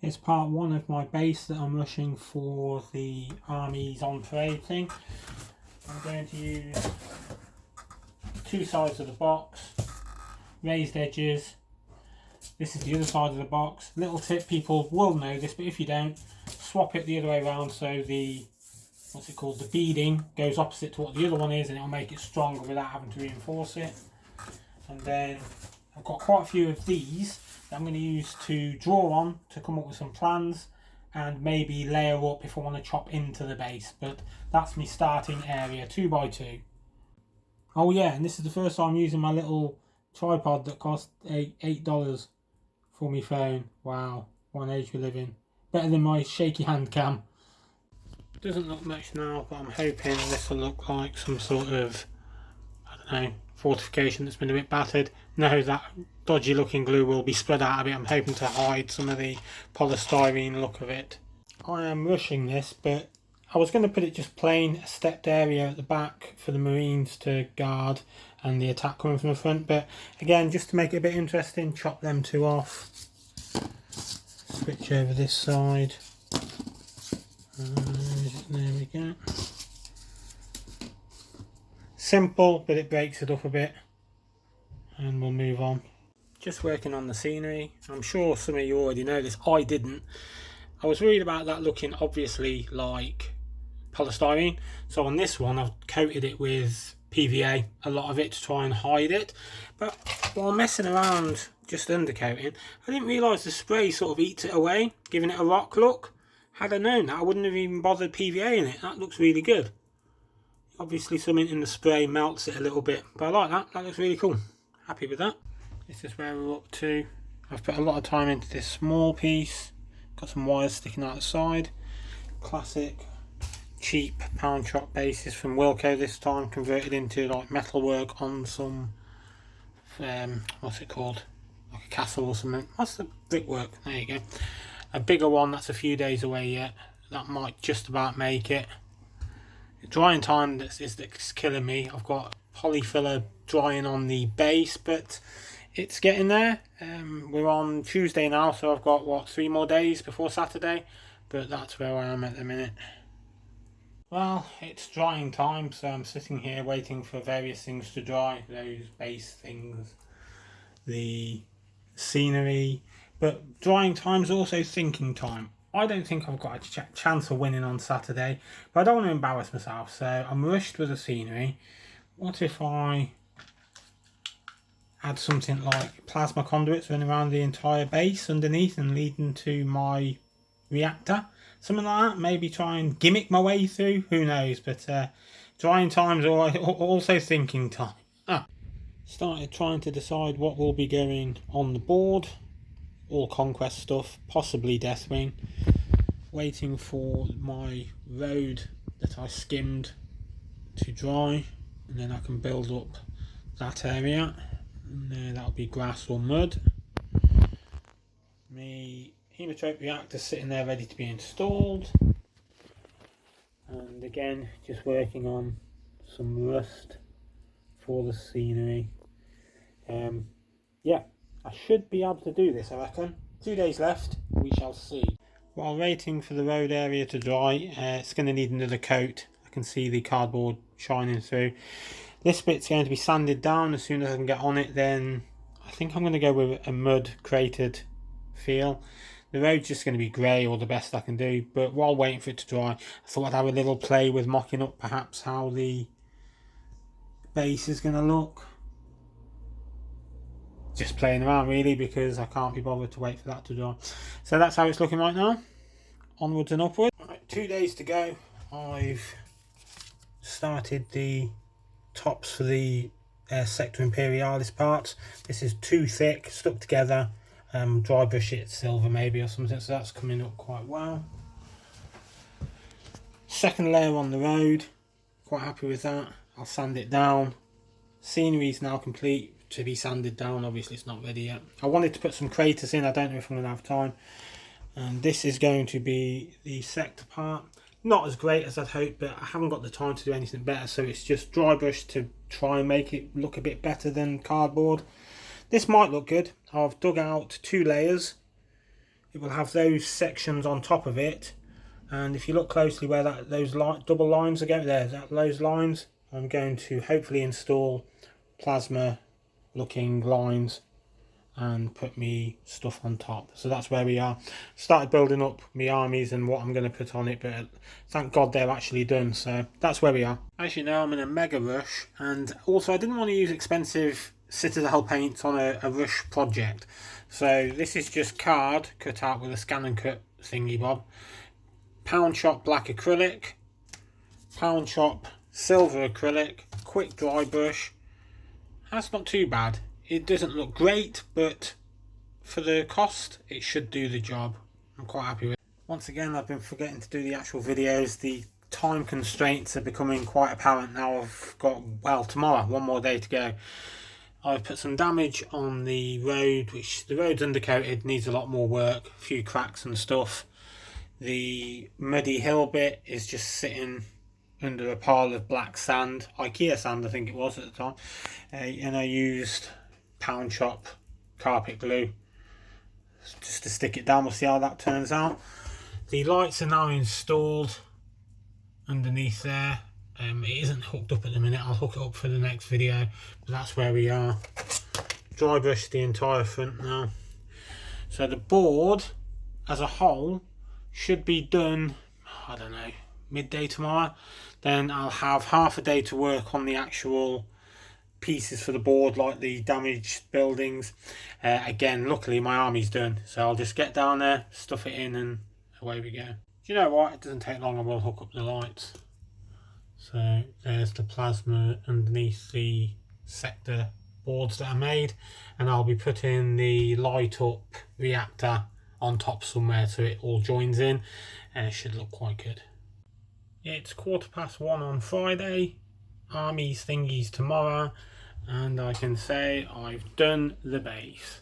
It's part one of my base that I'm rushing for the Armies on parade thing. I'm going to use two sides of the box, raised edges. This is the other side of the box. Little tip, people will know this, but if you don't, swap it the other way around so the, what's it called, the beading goes opposite to what the other one is, and it'll make it stronger without having to reinforce it. And then I've got quite a few of these that I'm going to use to draw on to come up with some plans and maybe layer up if I want to chop into the base. But that's my starting area, 2x2. Oh yeah, and this is the first time I'm using my little tripod that cost $8 for my phone. Wow, what an age we live in. Better than my shaky hand cam. Doesn't look much now, but I'm hoping this will look like some sort of, I don't know, fortification that's been a bit battered. No, that dodgy looking glue will be spread out a bit. I'm hoping to hide some of the polystyrene look of it. I am rushing this, but I was going to put it just plain, a stepped area at the back for the Marines to guard and the attack coming from the front. But again, just to make it a bit interesting, chop them two off. Switch over this side. There we go. Simple, but it breaks it up a bit. And we'll move on. Just working on the scenery. I'm sure some of you already know this. I didn't. I was worried about that looking obviously like polystyrene. So on this one, I've coated it with PVA, a lot of it, to try and hide it. But while messing around just undercoating, I didn't realise the spray sort of eats it away, giving it a rock look. Had I known that, I wouldn't have even bothered PVA in it. That looks really good. Obviously something in the spray melts it a little bit, but I like that. That looks really cool. Happy with that. This is where we're up to. I've put a lot of time into this small piece. Got some wires sticking out the side. Classic cheap pound shop bases from Wilco this time, converted into like metalwork on some what's it called, like a castle or something. That's the brickwork. There you go. A bigger one that's a few days away yet. That might just about make it. The drying time that's killing me. I've got polyfiller drying on the base, but it's getting there. We're on Tuesday now, so I've got what, 3 more days before Saturday, but that's where I am at the minute. Well, it's drying time, so I'm sitting here waiting for various things to dry. Those base things, the scenery, but drying time is also thinking time. I don't think I've got a chance of winning on Saturday, but I don't want to embarrass myself, so I'm rushed with the scenery. What if I add something like plasma conduits running around the entire base underneath and leading to my reactor? Something like that. Maybe try and gimmick my way through. Who knows? But drying times are also thinking time. Started trying to decide what will be going on the board. All conquest stuff, possibly Deathwing. Waiting for my road that I skimmed to dry, and then I can build up that area, and that'll be grass or mud. My hemotrope reactor sitting there ready to be installed, and again just working on some rust for the scenery. Yeah, I should be able to do this, I reckon. 2 days left, we shall see. While waiting for the road area to dry, it's going to need another coat. I can see the cardboard shining through. This bit's going to be sanded down. As soon as I can get on it, then I think I'm going to go with a mud cratered feel. The road's just going to be grey, or the best I can do. But while waiting for it to dry, I thought I'd have a little play with mocking up perhaps how the base is going to look. Just playing around really, because I can't be bothered to wait for that to dry. So that's how it's looking right now. Onwards and upwards. Right, 2 days to go. I've started the tops for the Sector Imperialis parts. This is too thick, stuck together. Dry brush it silver maybe or something, so that's coming up quite well. Second layer on the road, quite happy with that. I'll sand it down. Scenery is now complete to be sanded down. Obviously it's not ready yet. I wanted to put some craters in, I don't know if I'm going to have time. And this is going to be the sector part. Not as great as I'd hoped, but I haven't got the time to do anything better, so it's just dry brush to try and make it look a bit better than cardboard. This might look good. I've dug out 2 layers it will have those sections on top of it, and if you look closely where those double lines are going, those lines, I'm going to hopefully install plasma looking lines and put me stuff on top. So that's where we are. Started building up my armies and what I'm going to put on it, but thank God they're actually done. So that's where we are. As you know, I'm in a mega rush, and also I didn't want to use expensive Citadel paints on a rush project. So this is just card cut out with a scan and cut thingy bob. Pound shop black acrylic, pound shop silver acrylic, quick dry brush. That's not too bad. It doesn't look great, but for the cost, it should do the job. I'm quite happy with it. Once again, I've been forgetting to do the actual videos. The time constraints are becoming quite apparent now. I've got, well, tomorrow, one more day to go. I've put some damage on the road, which the road's undercoated, needs a lot more work, a few cracks and stuff. The muddy hill bit is just sitting under a pile of black sand, IKEA sand I think it was at the time, and I used pound shop carpet glue just to stick it down. We'll see how that turns out. The lights are now installed underneath there. It isn't hooked up at the minute. I'll hook it up for the next video, but that's where we are. Dry brush the entire front now. So the board as a whole should be done, I don't know, midday tomorrow. Then I'll have half a day to work on the actual pieces for the board, like the damaged buildings. Again, luckily my army's done, so I'll just get down there, stuff it in, and away we go. Do you know what? It doesn't take long, I will hook up the lights. So there's the plasma underneath the sector boards that I made, and I'll be putting the light up reactor on top somewhere so it all joins in, and it should look quite good. Yeah, it's 1:15 on Friday. Armies thingies tomorrow, and I can say I've done the base.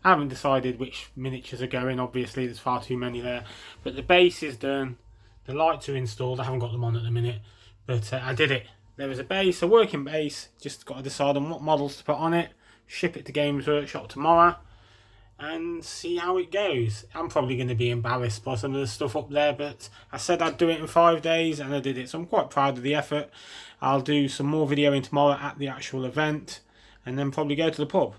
I haven't decided which miniatures are going, obviously there's far too many there, but the base is done. The lights are installed. I haven't got them on at the minute, but I did it. There is a base, a working base, just got to decide on what models to put on it, ship it to Games Workshop tomorrow, and see how it goes. I'm probably going to be embarrassed by some of the stuff up there, but I said I'd do it in 5 days and I did it, so I'm quite proud of the effort. I'll do some more videoing tomorrow at the actual event, and then probably go to the pub.